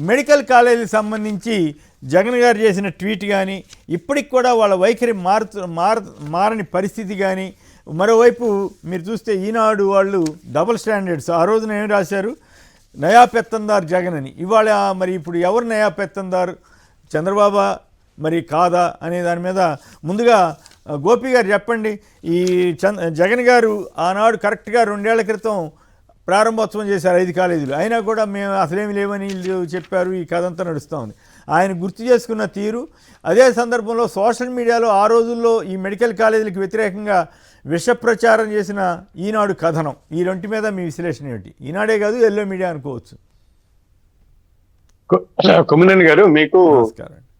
Medical కాలేజీకి సంబంధించి జగన్ గారు చేసిన ట్వీట్ కానీ ఇప్పటికి కూడా వాళ్ళ వైఖరి మారని పరిస్థితి కానీ, మరోవైపు మీరు చూస్తే ఈనాడు వాళ్ళు డబుల్ స్టాండర్డ్స్ ఆ రోజున ఏం రాశారు, నయా పెత్తందార్ జగన్ అని. ఇవాళ మరి ఇప్పుడు ఎవరు నయా పెత్తందార్, చంద్రబాబు మరి కాదా అనే దాని మీద ముందుగా గోపి గారు చెప్పండి. ఈ జగన్ గారు ఆనాడు కరెక్ట్గా 2 ఏళ్ల క్రితం ప్రారంభోత్సవం చేశారు 5 కాలేజీలు, అయినా కూడా మేము అసలేమి లేవని చెప్పారు. ఈ కథ అంతా నడుస్తూ ఉంది. ఆయన గుర్తు చేసుకున్న తీరు, అదే సందర్భంలో సోషల్ మీడియాలో ఆ రోజుల్లో ఈ మెడికల్ కాలేజీలకు వ్యతిరేకంగా విష ప్రచారం చేసిన ఈనాడు కథనం, ఈ రెంటి మీద మీ విశ్లేషణ ఏమిటి? ఈనాడే కాదు, ఎల్లో మీడియా అనుకోవచ్చు. కొమ్మినేని గారు, మీకు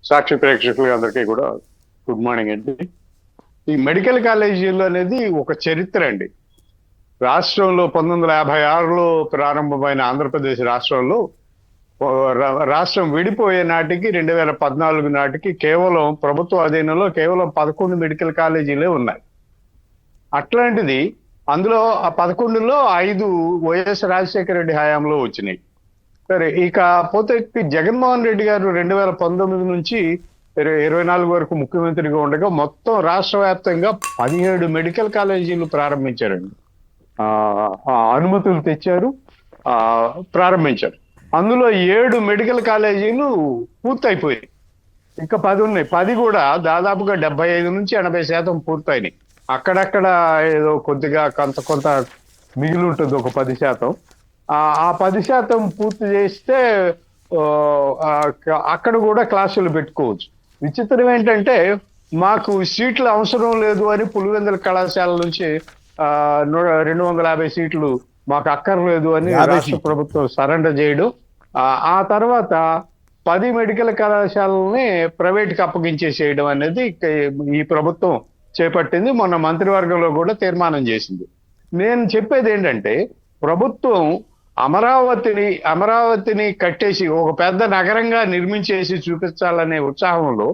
సాక్షి ప్రేక్షకులు అందరికీ కూడా గుడ్ మార్నింగ్ అండి. ఈ మెడికల్ కాలేజీలు అనేది ఒక చరిత్ర అండి. రాష్ట్రంలో 1956లో ప్రారంభమైన ఆంధ్రప్రదేశ్ రాష్ట్రంలో రాష్ట్రం విడిపోయే నాటికి 2014 నాటికి కేవలం ప్రభుత్వ అధీనంలో కేవలం 11 మెడికల్ కాలేజీలే ఉన్నాయి. అట్లాంటిది అందులో ఆ 11లో 5 వైఎస్ రాజశేఖర రెడ్డి హయాంలో వచ్చినాయి. సరే, ఇక పోతే జగన్మోహన్ రెడ్డి గారు 2019 నుంచి 24 వరకు ముఖ్యమంత్రిగా ఉండగా మొత్తం రాష్ట్ర వ్యాప్తంగా 17 మెడికల్ కాలేజీలు ప్రారంభించారండి. అనుమతులు తెచ్చారు, ప్రారంభించారు. అందులో 7 మెడికల్ కాలేజీలు పూర్తయిపోయాయి. ఇంకా 10 ఉన్నాయి. 10 కూడా దాదాపుగా 75 నుంచి 80% పూర్తయినాయి. అక్కడక్కడ ఏదో కొద్దిగా కొంత మిగిలి ఉంటుంది, ఒక 10%. ఆ 10% పూర్తి చేస్తే అక్కడ కూడా క్లాసులు పెట్టుకోవచ్చు. విచిత్రం ఏంటంటే, మాకు సీట్లు అవసరం లేదు అని పులివెందుల కళాశాల నుంచి 250 సీట్లు మాకు అక్కర్లేదు అని రాష్ట్ర ప్రభుత్వం సరెండర్ చేయడం. ఆ తర్వాత 10 మెడికల్ కళాశాలని ప్రైవేట్కి అప్పగించేసేయడం అనేది ఈ ప్రభుత్వం చేపట్టింది. మొన్న మంత్రివర్గంలో కూడా తీర్మానం చేసింది. నేను చెప్పేది ఏంటంటే, ప్రభుత్వం అమరావతిని కట్టేసి ఒక పెద్ద నగరంగా నిర్మించేసి చూపించాలనే ఉత్సాహంలో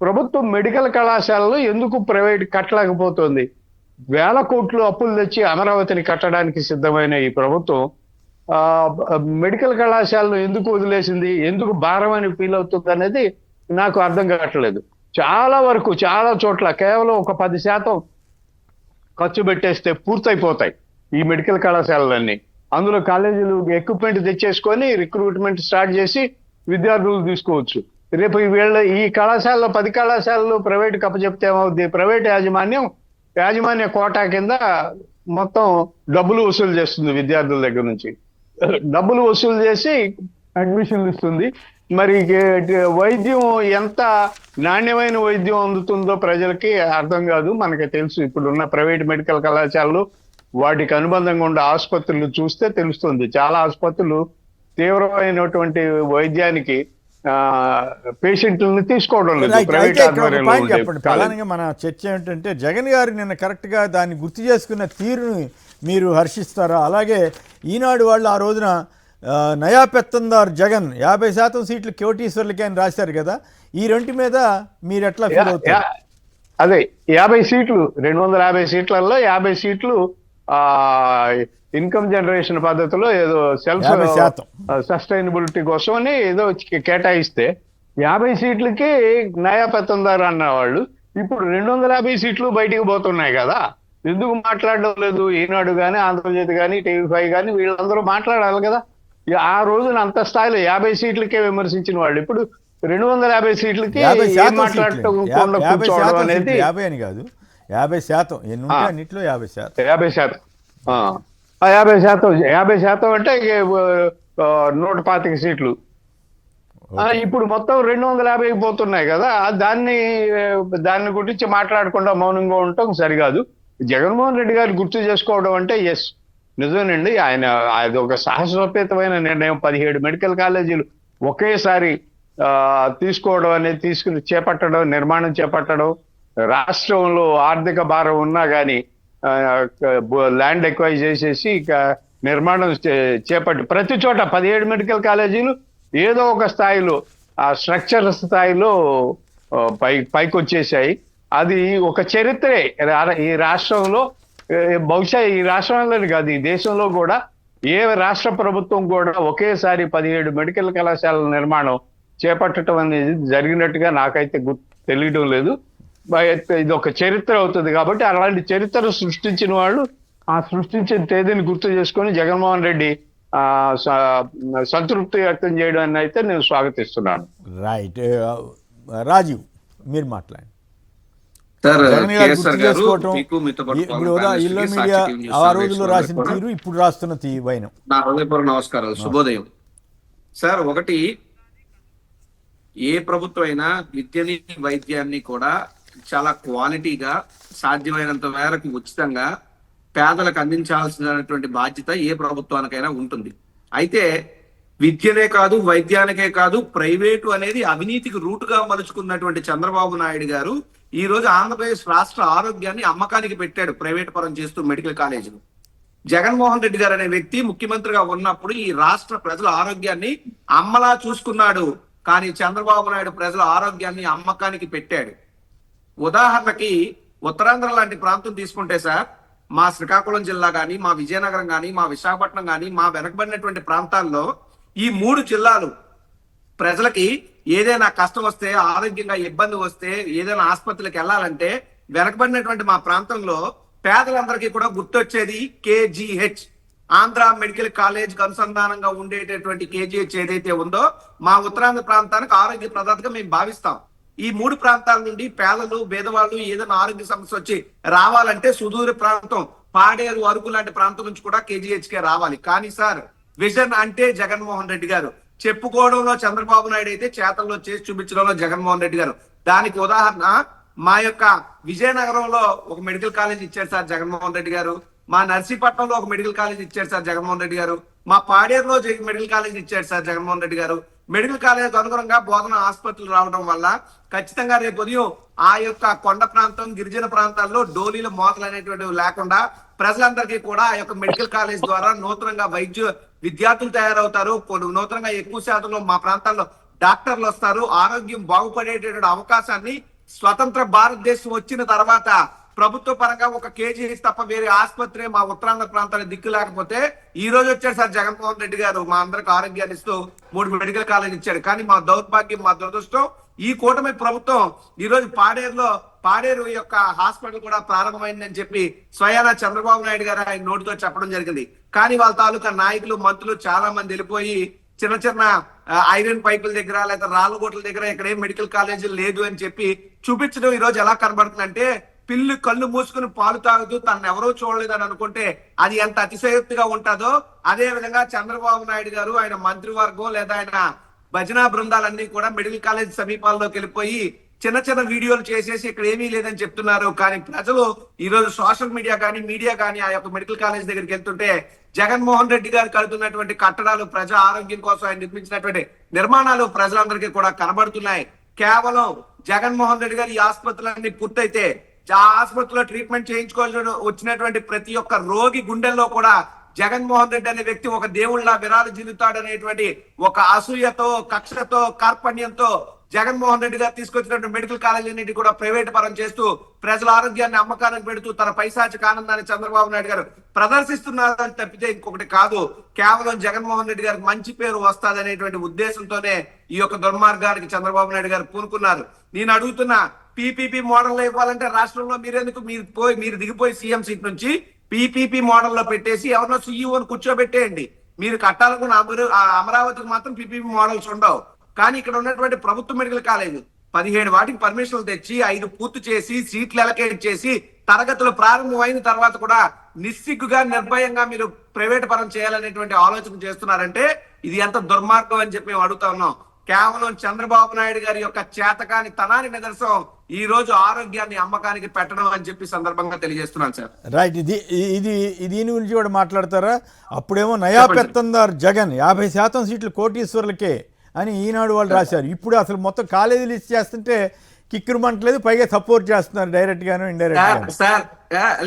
ప్రభుత్వం మెడికల్ కళాశాలలో ఎందుకు ప్రైవేట్ కట్టలేకపోతుంది? 1000 కోట్లు అప్పులు తెచ్చి అమరావతిని కట్టడానికి సిద్ధమైన ఈ ప్రభుత్వం మెడికల్ కళాశాలను ఎందుకు వదిలేసింది, ఎందుకు భారం అని ఫీల్ అవుతుంది అనేది నాకు అర్థం కావట్లేదు. చాలా వరకు చాలా చోట్ల కేవలం ఒక 10% ఖర్చు పెట్టేస్తే పూర్తయిపోతాయి ఈ మెడికల్ కళాశాలలన్నీ. అందులో కాలేజీలు ఎక్విప్మెంట్ తెచ్చేసుకొని రిక్రూట్మెంట్ స్టార్ట్ చేసి విద్యార్థులు తీసుకోవచ్చు. రేపు ఈ కళాశాలలో 10 కళాశాలలు ప్రైవేట్కి అప్పచెప్తే ఏమవుద్ది? ప్రైవేట్ యాజమాన్య కోటా కింద మొత్తం డబ్బులు వసూలు చేస్తుంది విద్యార్థుల దగ్గర నుంచి. డబ్బులు వసూలు చేసి అడ్మిషన్లు ఇస్తుంది. మరి వైద్యం ఎంత నాణ్యమైన వైద్యం అందుతుందో ప్రజలకి అర్థం కాదు. మనకి తెలుసు, ఇప్పుడున్న ప్రైవేట్ మెడికల్ కళాశాలలు వాటికి అనుబంధంగా ఉండే ఆసుపత్రులు చూస్తే తెలుస్తుంది. చాలా ఆసుపత్రులు తీవ్రమైనటువంటి వైద్యానికి పేషెంట్లను తీసుకోవడం లేదు. ప్రధానంగా మన చర్చ ఏమిటంటే, జగన్ గారు నిన్న కరెక్ట్గా దాన్ని గుర్తు చేసుకున్న తీరుని మీరు హర్షిస్తారా? అలాగే ఈనాడు వాళ్ళు ఆ రోజున నయా పెత్తందార్ జగన్ 50% సీట్లు కోటీశ్వర్లకి అని రాశారు కదా, ఈ రెంటి మీద మీరు ఎట్లా ఫీల్ అవుతారు? అదే 50 సీట్లు, 250 సీట్లలో 50 సీట్లు ఇన్కమ్ జనరేషన్ పద్ధతిలో ఏదో సెల్ఫ్ సస్టైనబిలిటీ కోసం అని ఏదో కేటాయిస్తే 50 సీట్లకి నయా పెత్తందార్ అన్నవాళ్ళు ఇప్పుడు 250 సీట్లు బయటికి పోతున్నాయి కదా. ఎందుకు మాట్లాడడం లేదు? ఈనాడు కానీ, ఆంధ్రజ్యోతి కానీ, TV5 కానీ వీళ్ళందరూ మాట్లాడాలి కదా. ఆ రోజున అంత స్థాయిలో 50 సీట్లకే విమర్శించిన వాళ్ళు ఇప్పుడు 250 సీట్లకి కూర్చోవడం అనేది 50 అని కాదు, 50% ఎన్ని అన్నిట్లో 50%. 50% 50% అంటే 125 సీట్లు. ఇప్పుడు మొత్తం 250కి పోతున్నాయి కదా. దాన్ని గురించి మాట్లాడకుండా మౌనంగా ఉండటం సరికాదు. జగన్మోహన్ రెడ్డి గారు గుర్తు చేసుకోవడం అంటే ఎస్ నిజమేనండి, అది ఒక సాహసోపేతమైన నిర్ణయం. 17 మెడికల్ కాలేజీలు ఒకేసారి తీసుకోవడం అనేది నిర్మాణం చేపట్టడం. రాష్ట్రంలో ఆర్థిక భారం ఉన్నా కానీ ల్యాండ్ ఎక్వైజ్ చేసేసి నిర్మాణం చేపట్టి ప్రతి చోట 17 మెడికల్ కాలేజీలు ఏదో ఒక స్థాయిలో ఆ స్ట్రక్చర్ స్థాయిలో పైకి వచ్చేసాయి. అది ఒక చరిత్రే ఈ రాష్ట్రంలో. బహుశా ఈ రాష్ట్రంలోనే కాదు, ఈ దేశంలో కూడా ఏ రాష్ట్ర ప్రభుత్వం కూడా ఒకేసారి 17 మెడికల్ కళాశాలల నిర్మాణం చేపట్టడం అనేది జరిగినట్టుగా నాకైతే తెలియడం లేదు. ఇది ఒక చరిత్ర అవుతుంది కాబట్టి అలాంటి చరిత్ర సృష్టించిన వాళ్ళు ఆ సృష్టించిన తేదీని గుర్తు చేసుకొని జగన్మోహన్ రెడ్డి సంతృప్తి వ్యక్తం చేయడాన్ని అయితే నేను స్వాగతిస్తున్నాను. రైట్. రాజీవ్ మీరు మాట్లాడండి. ఇల్లు మీడియా ఆ రోజుల్లో రాసిన తీరు ఇప్పుడు రాస్తున్న వైనం. నా హృదయపూర్వక నమస్కారాలు, శుభోదయం సార్. ఒకటి, ఏ ప్రభుత్వం అయినా విద్యని వైద్యాన్ని కూడా చాలా క్వాలిటీగా సాధ్యమైనంత మేరకు ఉచితంగా పేదలకు అందించాల్సినటువంటి బాధ్యత ఏ ప్రభుత్వానికైనా ఉంటుంది. అయితే విద్యనే కాదు, వైద్యానికే కాదు, ప్రైవేటు అనేది అవినీతికి రూటుగా మలుచుకున్నటువంటి చంద్రబాబు నాయుడు గారు ఈ రోజు ఆంధ్రప్రదేశ్ రాష్ట్ర ఆరోగ్యాన్ని అమ్మకానికి పెట్టాడు, ప్రైవేట్ పరం చేస్తూ మెడికల్ కాలేజీలు. జగన్మోహన్ రెడ్డి గారు అనే వ్యక్తి ముఖ్యమంత్రిగా ఉన్నప్పుడు ఈ రాష్ట్ర ప్రజల ఆరోగ్యాన్ని అమ్మలా చూసుకున్నాడు. కానీ చంద్రబాబు నాయుడు ప్రజల ఆరోగ్యాన్ని అమ్మకానికి పెట్టాడు. ఉదాహరణకి ఉత్తరాంధ్ర లాంటి ప్రాంతం తీసుకుంటే సార్, మా శ్రీకాకుళం జిల్లా కానీ, మా విజయనగరం కానీ, మా విశాఖపట్నం కానీ, మా వెనకబడినటువంటి ప్రాంతాల్లో ఈ 3 జిల్లాలు ప్రజలకి ఏదైనా కష్టం వస్తే, ఆరోగ్యంగా ఇబ్బంది వస్తే, ఏదైనా ఆసుపత్రికి వెళ్ళాలంటే వెనకబడినటువంటి మా ప్రాంతంలో పేదలందరికీ కూడా గుర్తొచ్చేది KGH, ఆంధ్ర మెడికల్ కాలేజ్ అనుసంధానంగా ఉండేటటువంటి KGH ఏదైతే ఉందో మా ఉత్తరాంధ్ర ప్రాంతానికి ఆరోగ్య ప్రదాతగా మేము భావిస్తాం. ఈ 3 ప్రాంతాల నుండి పేదలు, పేదవాళ్ళు ఏదైనా ఆరోగ్య సమస్య వచ్చి రావాలంటే సుదూర ప్రాంతం పాడేరు, అరకు లాంటి ప్రాంతం నుంచి కూడా KGHకే రావాలి. కానీ సార్, విజన్ అంటే జగన్మోహన్ రెడ్డి గారు, చెప్పుకోవడంలో చంద్రబాబు నాయుడు అయితే చేతల్లో చేసి చూపించడంలో జగన్మోహన్ రెడ్డి గారు. దానికి ఉదాహరణ మా యొక్క విజయనగరంలో ఒక మెడికల్ కాలేజ్ ఇచ్చారు సార్ జగన్మోహన్ రెడ్డి గారు. మా నర్సీపట్నంలో ఒక మెడికల్ కాలేజ్ ఇచ్చారు సార్ జగన్మోహన్ రెడ్డి గారు. మా పాడేరులో మెడికల్ కాలేజ్ ఇచ్చారు సార్ జగన్మోహన్ రెడ్డి గారు. మెడికల్ కాలేజ్ అనుగుణంగా బోధన ఆసుపత్రులు రావడం వల్ల ఖచ్చితంగా రేపు ఉదయం ఆ యొక్క కొండ ప్రాంతం, గిరిజన ప్రాంతాల్లో డోలీల మోతలు అనేటువంటివి లేకుండా ప్రజలందరికీ కూడా ఆ యొక్క మెడికల్ కాలేజ్ ద్వారా నూతనంగా విద్యార్థులు తయారవుతారు. నూతనంగా ఎక్కువ శాతంలో మా ప్రాంతాల్లో డాక్టర్లు వస్తారు. ఆరోగ్యం బాగుపడేటటువంటి అవకాశాన్ని స్వతంత్ర భారతదేశం వచ్చిన తర్వాత ప్రభుత్వ పరంగా ఒక KGH తప్ప వేరే ఆసుపత్రి మా ఉత్తరాంధ్ర ప్రాంతానికి దిక్కు లేకపోతే ఈ రోజు వచ్చాడు సార్ జగన్మోహన్ రెడ్డి గారు, మా అందరికి ఆరోగ్యాన్ని ఇస్తూ 3 మెడికల్ కాలేజ్ ఇచ్చాడు. కానీ మా దౌర్భాగ్యం, మా దురదృష్టం, ఈ కూటమి ప్రభుత్వం ఈ రోజు పాడేరు యొక్క హాస్పిటల్ కూడా ప్రారంభమైందని చెప్పి స్వయానా చంద్రబాబు నాయుడు గారు ఆయన నోటితో చెప్పడం జరిగింది. కానీ వాళ్ళ తాలూకా నాయకులు, మంత్రులు చాలా మంది వెళ్ళిపోయి చిన్న ఐరన్ పైపుల దగ్గర లేదా రాళ్ళగోట్ల దగ్గర ఇక్కడ ఏం మెడికల్ కాలేజీ లేదు అని చెప్పి చూపించడం ఈ రోజు ఎలా కనబడుతుందంటే, పిల్లి కళ్ళు మూసుకుని పాలు తాగుతూ తనను ఎవరో చూడలేదని అనుకుంటే అది ఎంత అతిశయోక్తిగా ఉంటుందో, అదే విధంగా చంద్రబాబు నాయుడు గారు, ఆయన మంత్రివర్గం లేదా ఆయన భజనా బృందాలన్నీ కూడా మెడికల్ కాలేజ్ సమీపాల్లోకి వెళ్ళిపోయి చిన్న వీడియోలు చేసేసి ఇక్కడ ఏమీ లేదని చెప్తున్నారు. కానీ ప్రజలు ఈ రోజు సోషల్ మీడియా కానీ ఆ యొక్క మెడికల్ కాలేజ్ దగ్గరికి వెళ్తుంటే జగన్మోహన్ రెడ్డి గారు కడుతున్నటువంటి కట్టడాలు, ప్రజా ఆరోగ్యం కోసం ఆయన నిర్మించినటువంటి నిర్మాణాలు ప్రజలందరికీ కూడా కనబడుతున్నాయి. కేవలం జగన్మోహన్ రెడ్డి గారు ఈ ఆసుపత్రులన్నీ పూర్తయితే ఆ ఆసుపత్రిలో ట్రీట్మెంట్ చేయించుకోవాల్సిన వచ్చినటువంటి ప్రతి ఒక్క రోగి గుండెల్లో కూడా జగన్మోహన్ రెడ్డి అనే వ్యక్తి ఒక దేవుళ్ళ విరాలు జిల్లుతాడనేటువంటి ఒక అసూయతో, కక్షతో, కార్పణ్యంతో జగన్మోహన్ రెడ్డి గారు తీసుకొచ్చినటువంటి మెడికల్ కాలేజీని కూడా ప్రైవేట్ పరం చేస్తూ ప్రజల ఆరోగ్యాన్ని అమ్మకానికి పెడుతూ తన పైశాచిక ఆనందాన్ని చంద్రబాబు నాయుడు గారు ప్రదర్శిస్తున్నారని తప్పితే ఇంకొకటి కాదు. కేవలం జగన్మోహన్ రెడ్డి గారికి మంచి పేరు వస్తాదనేటువంటి ఉద్దేశంతోనే ఈ యొక్క దుర్మార్గానికి చంద్రబాబు నాయుడు గారు పూనుకున్నారు. నేను అడుగుతున్నా, PPP మోడల్ ఇవ్వాలంటే రాష్ట్రంలో మీరెందుకు మీరు దిగిపోయి సీఎం సీట్ నుంచి PPP మోడల్లో పెట్టేసి ఎవరినో CEO కూర్చోబెట్టేయండి. మీరు కట్టాలనుకున్న అమరావతికి మాత్రం PPP మోడల్స్ ఉండవు. కానీ ఇక్కడ ఉన్నటువంటి ప్రభుత్వ మెడికల్ కాలేజ్ 17 వాటికి పర్మిషన్లు తెచ్చి 5 పూర్తి చేసి సీట్లు అలకేట్ చేసి తరగతులు ప్రారంభమైన తర్వాత కూడా నిస్సిగ్గుగా, నిర్భయంగా మీరు ప్రైవేట్ పరం చేయాలనేటువంటి ఆలోచన చేస్తున్నారంటే ఇది ఎంత దుర్మార్గం అని చెప్పి మేము అడుగుతా ఉన్నాం. కేవలం చంద్రబాబు నాయుడు గారి యొక్క చేతకాని తనాన్ని నిదర్శనం ఈ రోజు ఆరోగ్యాన్ని అమ్మకానికి పెట్టడం అని చెప్పి సందర్భంగా తెలియజేస్తున్నాను సార్. రైట్. దీని గురించి కూడా మాట్లాడతారా? అప్పుడేమో నయా పెత్తందార్ జగన్ 50% సీట్లు కోటీశ్వర్లకే అని ఈనాడు వాళ్ళు రాశారు. ఇప్పుడు అసలు మొత్తం కాలేజీలు లిస్ట్ చేస్తుంటే కిక్కురుమంటలేదు, పైగా సపోర్ట్ చేస్తున్నారు డైరెక్ట్ గాను ఇండైరెక్ట్ గా. సార్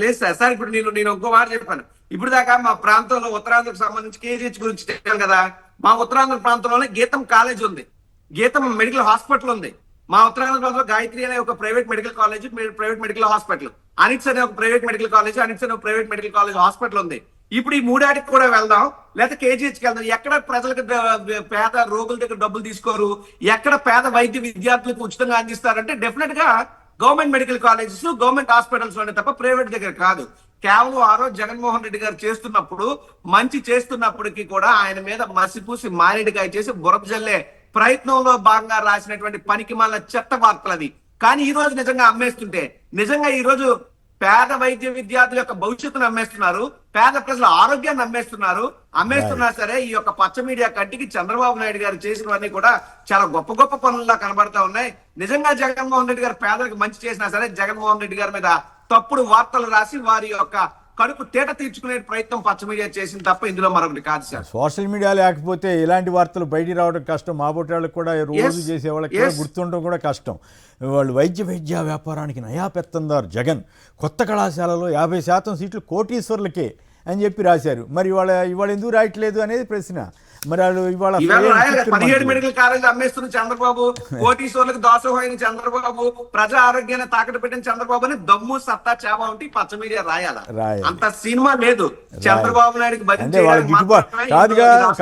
లేదు సార్, ఇప్పుడు నేను ఇంకో మాట చెప్పాను. ఇప్పుడు దాకా మా ప్రాంతంలో ఉత్తరాంధ్రకు సంబంధించి KGH గురించి చెప్పాను కదా. మా ఉత్తరాంధ్ర ప్రాంతంలోనే గీతం కాలేజ్ ఉంది, గీతం మెడికల్ హాస్పిటల్ ఉంది. మా ఉత్తరాంధ్ర ప్రాంతంలో గాయత్రి అనే ఒక private medical college, private medical hospital, ANITS అనే ఒక ప్రైవేట్ మెడికల్ కాలేజ్, అనిట్స్ అనే ఒక ప్రైవేట్ మెడికల్ కాలేజ్ హాస్పిటల్ ఉంది. ఇప్పుడు ఈ మూడాటికి కూడా వెళ్దాం, లేదా కేజీహెచ్కి వెళ్దాం. ఎక్కడ ప్రజలకు పేద రోగుల దగ్గర డబ్బులు తీసుకోరు, ఎక్కడ పేద వైద్య విద్యార్థులకు ఉచితంగా అందిస్తారంటే డెఫినెట్ గా government medical colleges, government hospitals లోనే తప్ప ప్రైవేట్ దగ్గర కాదు. కేవలం ఆ రోజు జగన్మోహన్ రెడ్డి గారు చేస్తున్నప్పుడు, మంచి చేస్తున్నప్పటికీ కూడా ఆయన మీద మసిపూసి మారేడుకాయ చేసి బురద జల్లే ప్రయత్నంలో భాగంగా రాసినటువంటి పనికి మాలిన చెత్త వార్తలు అది. కానీ ఈ రోజు నిజంగా అమ్మేస్తుంటే, నిజంగా ఈ రోజు పేద వైద్య విద్యార్థుల యొక్క భవిష్యత్తును అమ్మేస్తున్నారు, పేద ప్రజల ఆరోగ్యాన్ని అమ్మేస్తున్నా సరే ఈ యొక్క పచ్చ మీడియా కంటికి చంద్రబాబు నాయుడు గారు చేసినవన్నీ కూడా చాలా గొప్ప గొప్ప పనుల్లా కనబడతా ఉన్నాయి. నిజంగా జగన్మోహన్ రెడ్డి గారు పేదలకు మంచి చేసినా సరే జగన్మోహన్ రెడ్డి గారి మీద తప్పుడు వార్తలు రాసి వారి యొక్క కడుపు తేట తీర్చుకునే ప్రయత్నం పచ్చ మీడియా చేసింది తప్ప ఇందులో మరొకటి కాదు సార్. సోషల్ మీడియా లేకపోతే ఇలాంటి వార్తలు బయటికి రావడం కష్టం. మా పొట్టి వాళ్ళకి కూడా రోజు చేసే వాళ్ళకి కూడా గుర్తుండడం కూడా కష్టం. వాళ్ళు వైద్య వ్యాపారానికి నయా పెత్తందారు జగన్, కొత్త కళాశాలలో 50% సీట్లు కోటీశ్వర్లకే అని చెప్పి రాశారు. మరి ఇవాళ ఎందుకు రాయట్లేదు అనేది ప్రశ్న. మరి వాళ్ళు ఇవాళ 17 మెడికల్ కాలేజీలు అమ్మేస్తున్న చంద్రబాబు, కోటీశ్వర్లకు దాసోహైన చంద్రబాబు, ప్రజా ఆరోగ్యాన్ని తాకట్టు పెట్టిన చంద్రబాబు అని దమ్ము సత్తా చేవ ఉంటే పచ్చ మీడియా రాయాల. అంత సినిమా లేదు చంద్రబాబు నాయుడుకి. అంటే వాళ్ళ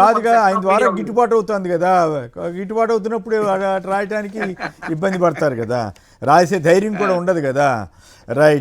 కాదుగా ఆయన ద్వారా గిట్టుబాటు అవుతుంది కదా. గిట్టుబాటు అవుతున్నప్పుడు రాయటానికి ఇబ్బంది పడతారు కదా, రాసే ధైర్యం కూడా ఉండదు కదా. రైట్.